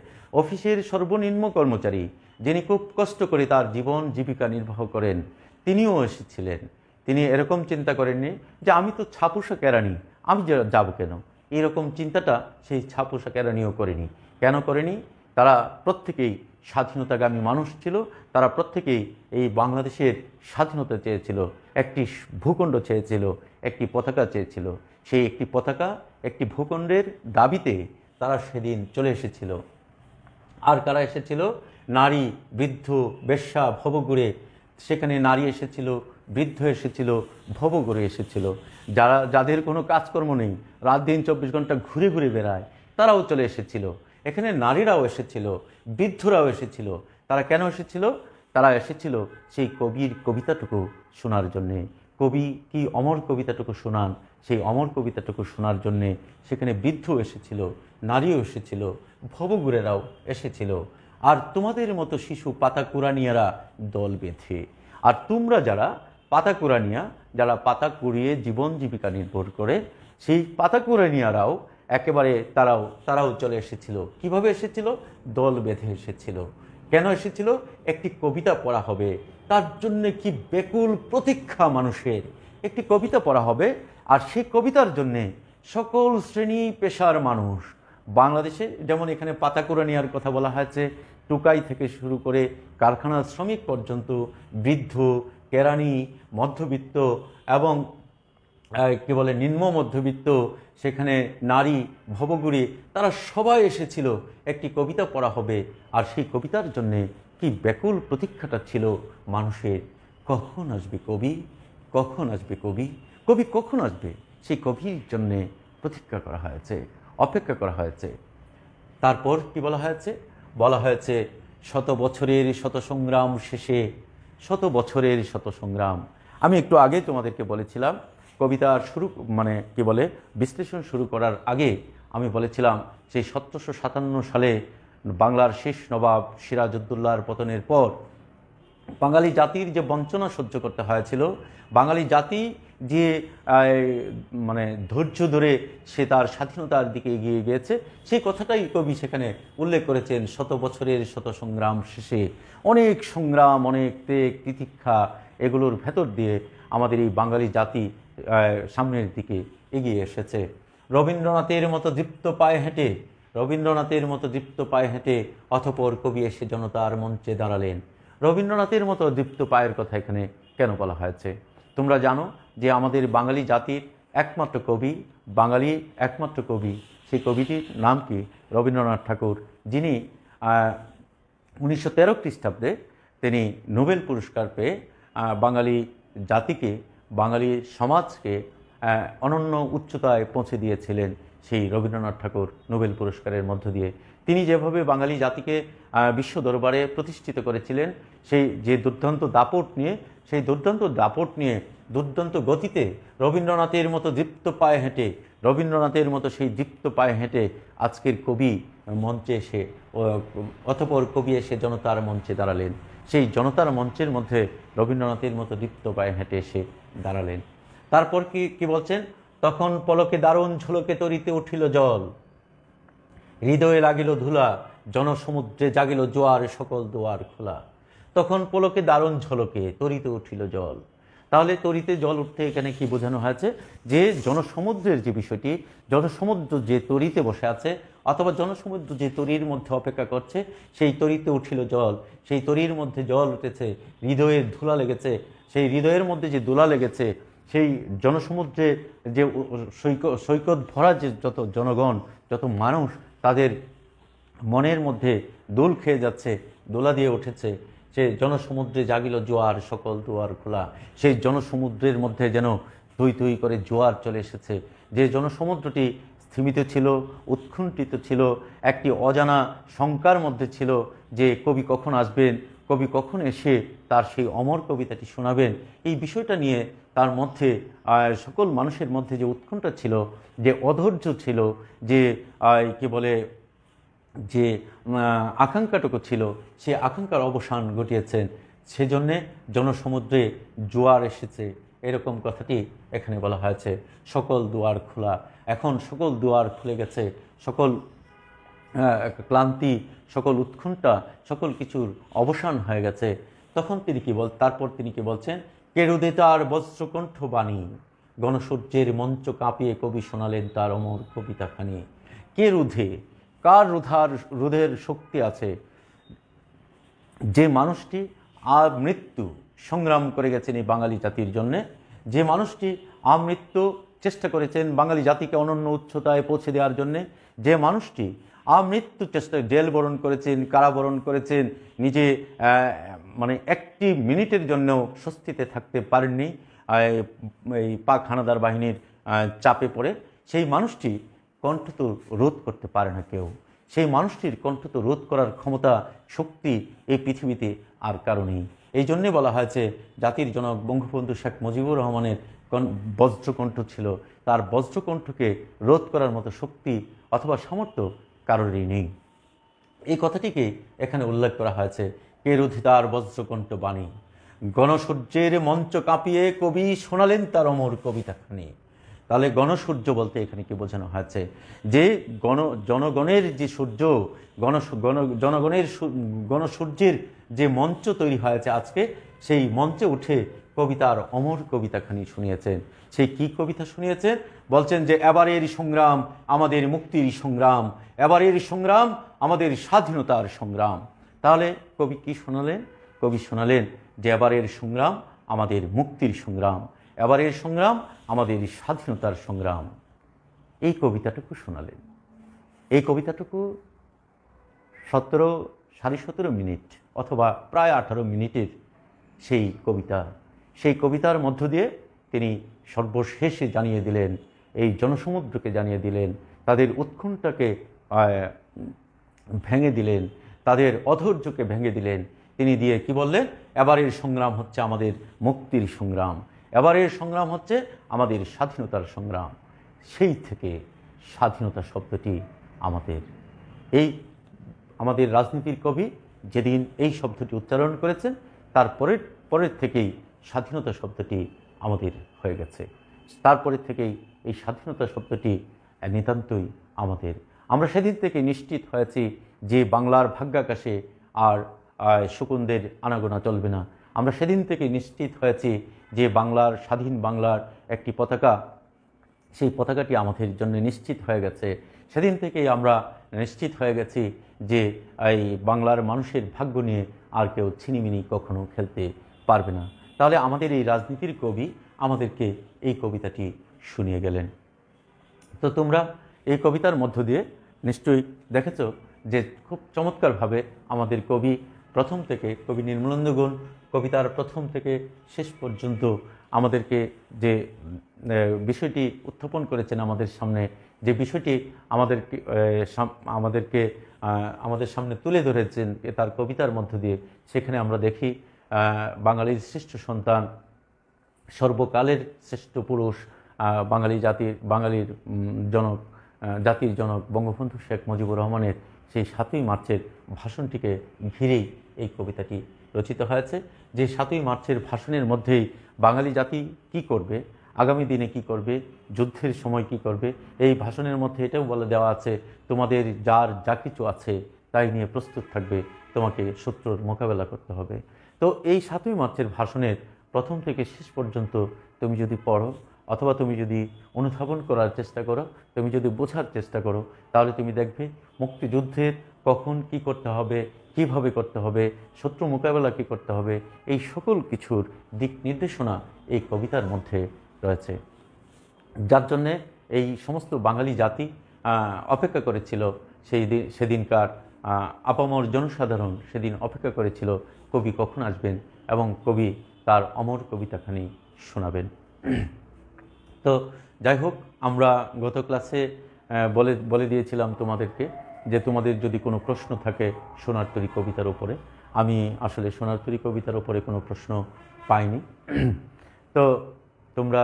অফিসের সর্বনিম্ন কর্মচারী, যিনি খুব কষ্ট করে তার জীবন জীবিকা নির্বাহ করেন, তিনিও এসেছিলেন। তিনি এরকম চিন্তা করেননি যে আমি তো ছাপোষা কেরানি, আমি যাব কেন? এরকম চিন্তাটা সেই ছাপোষা কেরানিও করেনি। কেন করেনি? তারা প্রত্যেকেই স্বাধীনতাগামী মানুষ ছিল। তারা প্রত্যেকেই এই বাংলাদেশের স্বাধীনতা চেয়েছিল, একটি ভূখণ্ড চেয়েছিল, একটি পতাকা চেয়েছিল। সেই একটি পতাকা, একটি ভূখণ্ডের দাবিতে তারা সেদিন চলে এসেছিল। আর কারা এসেছিল? নারী, বৃদ্ধ, বেশ্যা, ভবঘুরে। সেখানে নারী এসেছিল, বৃদ্ধ এসেছিল, ভবঘুরে এসেছিল। যাদের কোনো কাজকর্ম নেই, রাত দিন 24 ঘন্টা ঘুরে ঘুরে বেড়ায়, তারাও চলে এসেছিল। এখানে নারীরাও এসেছিল, বৃদ্ধরাও এসেছিল। তারা কেন এসেছিল? তারা এসেছিল সেই কবির কবিতাটুকু শোনার জন্যে। কবি কি অমর কবিতাটুকু শোনান, সেই অমর কবিতাটুকু শোনার জন্যে সেখানে বৃদ্ধ এসেছিল, নারীও এসেছিল, ভবঘুরেরাও এসেছিল। আর তোমাদের মতো শিশু পাতা কুড়ানিয়ারা দল বেঁধে। আর তোমরা যারা পাতা কুড়ানিয়া, যারা পাতা কুড়িয়ে জীবন জীবিকা নির্ভর করে, সেই পাতা কুড়ানিয়ারাও একেবারে তারাও চলে এসেছিল। কিভাবে এসেছিল? দল বেঁধে এসেছিল। কেন এসেছিল? একটি কবিতা পড়া হবে, তার জন্য কি ব্যাকুল প্রতীক্ষা মানুষের। একটি কবিতা পড়া হবে, আর সেই কবিতার জন্যে সকল শ্রেণী পেশার মানুষ বাংলাদেশে, যেমন এখানে পাতাকুড়ানিয়ার কথা বলা হয়েছে, টুকাই থেকে শুরু করে কারখানার শ্রমিক পর্যন্ত, বৃদ্ধ, কেরানি, মধ্যবিত্ত এবং কি বলে নিম্ন মধ্যবিত্ত, সেখানে নারী, ভবঘুরে, তারা সবাই এসেছিল। একটি কবিতা পড়া হবে, আর সেই কবিতার জন্যে কি ব্যাকুল প্রতীক্ষাটা ছিল মানুষের। কখন আসবে কবি, কখন আসবে কবি, কবি কখন আসবে, সেই কবির জন্যে প্রতীক্ষা করা হয়েছে, অপেক্ষা করা হয়েছে। তারপর কি বলা হয়েছে? বলা হয়েছে শত বছরের শত সংগ্রাম শেষে, শত বছরের শত সংগ্রাম। আমি একটু আগে তোমাদেরকে বলেছিলাম, কবিতার শুরু মানে কি বলে বিশ্লেষণ শুরু করার আগে আমি বলেছিলাম সেই 1757 সালে বাংলার শেষ নবাব সিরাজউদ্দৌলার পতনের পর বাঙালি জাতির যে বঞ্চনা সহ্য করতে হয়েছিল, বাঙালি জাতি যে মানে ধৈর্য ধরে সে তার স্বাধীনতার দিকে এগিয়ে গিয়েছে, সেই কথাটাই কবি সেখানে উল্লেখ করেছেন। শত বছরের শত সংগ্রাম শেষে, অনেক সংগ্রাম, অনেক ত্যাগ তিতিক্ষা, এগুলোর ভেতর দিয়ে আমাদের এই বাঙালি জাতি সামনের দিকে এগিয়ে এসেছে। রবীন্দ্রনাথের মতো দীপ্ত পায়ে হেঁটে, রবীন্দ্রনাথের মতো দীপ্ত পায়ে হেঁটে অতঃপর কবি এসে জনতার মঞ্চে দাঁড়ালেন। রবীন্দ্রনাথের মতো দীপ্ত পায়ের কথা এখানে কেন বলা হয়েছে? তোমরা জানো যে আমাদের বাঙালি জাতির একমাত্র কবি, বাঙালি একমাত্র কবি, সেই কবিটির নাম কি? রবীন্দ্রনাথ ঠাকুর, যিনি 1913 খ্রিস্টাব্দে তিনি নোবেল পুরস্কার পেয়ে বাঙালি জাতিকে, বাঙালি সমাজকে অনন্য উচ্চতায় পৌঁছে দিয়েছিলেন। সেই রবীন্দ্রনাথ ঠাকুর নোবেল পুরস্কারের মধ্য দিয়ে তিনি যেভাবে বাঙালি জাতিকে বিশ্ব দরবারে প্রতিষ্ঠিত করেছিলেন, সেই যে দুর্দান্ত দাপট নিয়ে, সেই দুর্দান্ত দাপট নিয়ে দুর্দান্ত গতিতে রবীন্দ্রনাথের মতো দীপ্ত পায়ে হেঁটে, রবীন্দ্রনাথের মতো সেই দীপ্ত পায়ে হেঁটে আজকের কবি মঞ্চে এসে, অতঃপর কবি এসে জনতার মঞ্চে দাঁড়ালেন। সেই জনতার মঞ্চের মধ্যে রবীন্দ্রনাথের মতো দীপ্ত পায়ে হেঁটে এসে দাঁড়ালেন। তারপর কি বলছেন? তখন পলকে দারুণ ঝলকে তরিতে উঠিল জল, হৃদয়ে লাগিল ধুলা, জনসমুদ্রে জাগিল জোয়ার, সকল দুয়ার খোলা। তখন পলকে দারুণ ঝলকে তরিতে উঠিল জল। তাহলে তরিতে জল উঠতে এখানে কি বোঝানো হয়েছে? যে জনসমুদ্রের যে বিষয়টি, জনসমুদ্র যে তরিতে বসে আছে, অথবা জনসমুদ্র যে তরির মধ্যে অপেক্ষা করছে, সেই তরিতে উঠিল জল, সেই তরির মধ্যে জল উঠেছে, হৃদয়ের ধুলা লেগেছে, সেই হৃদয়ের মধ্যে যে দোলা লেগেছে, সেই জনসমুদ্রে যে সৈকত ভরা যে যত জনগণ, যত মানুষ, তাদের মনের মধ্যে দোল খেয়ে যাচ্ছে, দোলা দিয়ে উঠেছে। সে জনসমুদ্রে জাগিল জোয়ার, সকল দুয়ার খোলা। সেই জনসমুদ্রের মধ্যে যেন তুই তুই করে জোয়ার চলে এসেছে। যে জনসমুদ্রটি স্থিমিত ছিল, উৎকণ্ঠিত ছিল, একটি অজানা শঙ্কার মধ্যে ছিল যে কবি কখন আসবেন, কবি কখন এসে তার সেই অমর কবিতাটি শোনাবেন। এই বিষয়টা নিয়ে তার মধ্যে সকল মানুষের মধ্যে যে উৎকণ্ঠা ছিল, যে অধৈর্য ছিল, যে কি বলে যে আকাঙ্ক্ষাটুকু ছিল, সে আকাঙ্ক্ষার অবসান ঘটিয়েছেন। সেজন্যে জনসমুদ্রে জোয়ার এসেছে, এরকম কথাটি এখানে বলা হয়েছে। সকল দুয়ার খোলা, এখন সকল দুয়ার খুলে গেছে, সকল ক্লান্তি, সকল উৎকণ্ঠা, সকল কিছুর অবসান হয়ে গেছে। তখন তিনি তারপর তিনি কি বলছেন? কেরুদে তার বজ্রকণ্ঠ বাণী, গণসূর্যের মঞ্চ কাঁপিয়ে কবি শোনালেন তার অমর কবিতাখানি। কে রুধে? কার রোধের শক্তি আছে? যে মানুষটি আমৃত্যু সংগ্রাম করে গেছেন এই বাঙালি জাতির জন্যে, যে মানুষটি আমৃত্যু চেষ্টা করেছেন বাঙালি জাতিকে অনন্য উচ্চতায় পৌঁছে দেওয়ার জন্যে, যে মানুষটি আমৃত্যু চেষ্টায় জেল বরণ করেছেন, কারাবরণ করেছেন, নিজে মানে একটি মিনিটের জন্য স্বস্তিতে থাকতে পারেননি এই পাক হানাদার বাহিনীর চাপে পড়ে, সেই মানুষটি কণ্ঠ তো রোধ করতে পারে না কেউ। সেই মানুষটির কণ্ঠ তো রোধ করার ক্ষমতা, শক্তি এই পৃথিবীতে আর কারো নেই। এই জন্যে বলা হয়েছে জাতির জনক বঙ্গবন্ধু শেখ মুজিবুর রহমানের বজ্রকণ্ঠ ছিল, তার বজ্রকণ্ঠকে রোধ করার মতো শক্তি অথবা সামর্থ্য কারোরই নেই। এই কথাটিকে এখানে উল্লেখ করা হয়েছে। কে রোধে তার বজ্রকণ্ঠ বাণী, গণসূর্যের মঞ্চ কাঁপিয়ে কবি শোনালেন তার অমর কবিতাখানি। তাহলে গণসূর্য বলতে এখানে কি বোঝানো হয়েছে? যে জনগণের যে সূর্য, জনগণের গণসূর্যের যে মঞ্চ তৈরি হয়েছে আজকে, সেই মঞ্চে উঠে কবিতার অমর কবিতাখানি শুনিয়েছেন। সেই কি কবিতা শুনিয়েছেন? বলছেন যে এবারের সংগ্রাম আমাদের মুক্তির সংগ্রাম, এবারের সংগ্রাম আমাদের স্বাধীনতার সংগ্রাম। তাহলে কবি কি শোনালেন? কবি শোনালেন যে এবারের সংগ্রাম আমাদের মুক্তির সংগ্রাম, এবারের সংগ্রাম আমাদের স্বাধীনতার সংগ্রাম। এই কবিতাটুকু শোনালেন। এই কবিতাটুকু 17 মিনিট অথবা প্রায় 18 মিনিটের সেই কবিতা। সেই কবিতার মধ্য দিয়ে তিনি সর্বশেষে জানিয়ে দিলেন, এই জনসমুদ্রকে জানিয়ে দিলেন, তাদের উৎকণ্ঠাকে ভেঙে দিলেন, তাদের অধৈর্যকে ভেঙে দিলেন। তিনি দিয়ে কি বললেন? এবারের সংগ্রাম হচ্ছে আমাদের মুক্তির সংগ্রাম, এবারের সংগ্রাম হচ্ছে আমাদের স্বাধীনতার সংগ্রাম। সেই থেকে স্বাধীনতা শব্দটি আমাদের রাজনীতির কবি যেদিন এই শব্দটি উচ্চারণ করেছেন, পরের থেকেই স্বাধীনতা শব্দটি আমাদের হয়ে গেছে। তারপরের থেকেই এই স্বাধীনতা শব্দটি নিতান্তই আমাদের। আমরা সেদিন থেকে নিশ্চিত হয়েছি যে বাংলার ভাগ্যাকাশে আর শকুনদের আনাগোনা চলবে না। আমরা সেদিন থেকে নিশ্চিত হয়েছি যে বাংলার, স্বাধীন বাংলার একটি পতাকা, সেই পতাকাটি আমাদের জন্য নিশ্চিত হয়ে গেছে। সেদিন থেকেই আমরা নিশ্চিত হয়ে গেছি যে এই বাংলার মানুষের ভাগ্য নিয়ে আর কেউ ছিনিমিনি কখনো খেলতে পারবে না। তাহলে আমাদের এই রাজনীতির কবি আমাদেরকে এই কবিতাটি শুনিয়ে গেলেন। তো তোমরা এই কবিতার মধ্য দিয়ে নিশ্চয়ই দেখেছো যে খুব চমৎকারভাবে আমাদের কবি প্রথম থেকে, কবি নির্মলেন্দু গুণ কবিতার প্রথম থেকে শেষ পর্যন্ত আমাদেরকে যে বিষয়টি উত্থাপন করেছেন আমাদের সামনে, যে বিষয়টি আমাদের সামনে তুলে ধরেছেন তার কবিতার মধ্য দিয়ে, সেখানে আমরা দেখি বাঙালির শ্রেষ্ঠ সন্তান, সর্বকালের শ্রেষ্ঠ পুরুষ, জাতির জনক বঙ্গবন্ধু শেখ মুজিবুর রহমানের সেই 7ই মার্চের ভাষণটিকে ঘিরেই এই কবিতাটি রচিত হয়েছে। যে 7ই মার্চের ভাষণের মধ্যেই বাঙালি জাতি কি করবে, আগামী দিনে কি করবে, যুদ্ধের সময় কি করবে, এই ভাষণের মধ্যে এটাও বলে দেওয়া আছে, তোমাদের যার যা কিছু আছে তাই নিয়ে প্রস্তুত থাকবে, তোমাকে শত্রুর মোকাবেলা করতে হবে। তো এই 7ই মার্চের ভাষণের প্রথম থেকে শেষ পর্যন্ত তুমি যদি পড়ো অথবা তুমি যদি অনুধাবন করার চেষ্টা করো, তুমি যদি বোঝার চেষ্টা করো, তাহলে তুমি দেখবে মুক্তিযুদ্ধের কখন কি করতে হবে, কিভাবে করতে হবে, শত্রু মোকাবেলা কী করতে হবে, এই সকল কিছুর দিক নির্দেশনা এই কবিতার মধ্যে রয়েছে। যার জন্যে এই সমস্ত বাঙালি জাতি অপেক্ষা করেছিল সেদিনকার আপামর জনসাধারণ সেদিন অপেক্ষা করেছিল কবি কখন আসবেন এবং কবি তার অমর কবিতাখানি শোনাবেন। তো যাই হোক, আমরা গত ক্লাসে বলে দিয়েছিলাম তোমাদেরকে যে তোমাদের যদি কোনো প্রশ্ন থাকে সোনার তরী কবিতার উপরে, আমি আসলে সোনার তরী কবিতার উপরে কোনো প্রশ্ন পাইনি। তো তোমরা,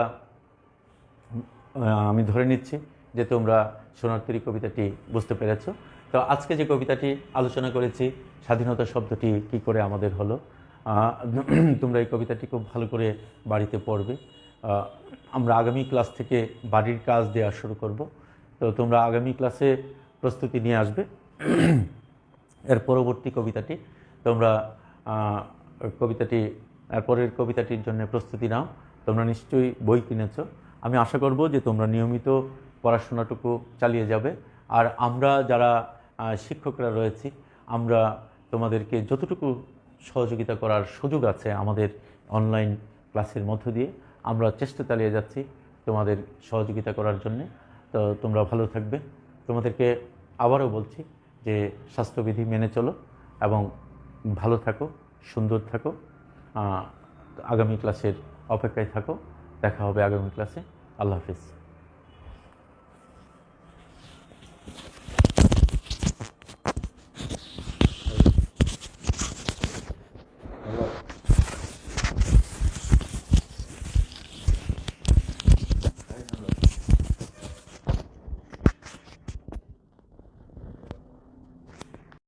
আমি ধরে নিচ্ছি যে তোমরা সোনার তরী কবিতাটি বুঝতে পেরেছো। তো আজকে যে কবিতাটি আলোচনা করেছি, স্বাধীনতা শব্দটি কি করে আমাদের হলো, তোমরা এই কবিতাটি খুব ভালো করে বাড়িতে পড়বে। আমরা আগামী ক্লাস থেকে বাড়ির কাজ দেওয়া শুরু করব। তো তোমরা আগামী ক্লাসে প্রস্তুতি নিয়ে আসবে। এর পরবর্তী কবিতাটি তোমরা এরপরের কবিতাটির জন্য প্রস্তুতি নাও। তোমরা নিশ্চয়ই বই কিনেছো। আমি আশা করব যে তোমরা নিয়মিত পড়াশোনাটুকু চালিয়ে যাবে। আর আমরা যারা শিক্ষকরা রয়েছি, আমরা তোমাদেরকে যতটুকু সহযোগিতা করার সুযোগ আছে আমাদের অনলাইন ক্লাসের মধ্য দিয়ে আমরা চেষ্টা চালিয়ে যাচ্ছি তোমাদের সহযোগিতা করার জন্য। তো তোমরা ভালো থাকবে। তোমাদেরকে আবারও বলছি যে স্বাস্থ্যবিধি মেনে চলো এবং ভালো থাকো, সুন্দর থাকো। আগামী ক্লাসের অপেক্ষায় থাকো। দেখা হবে আগামী ক্লাসে। আল্লাহ হাফিজ।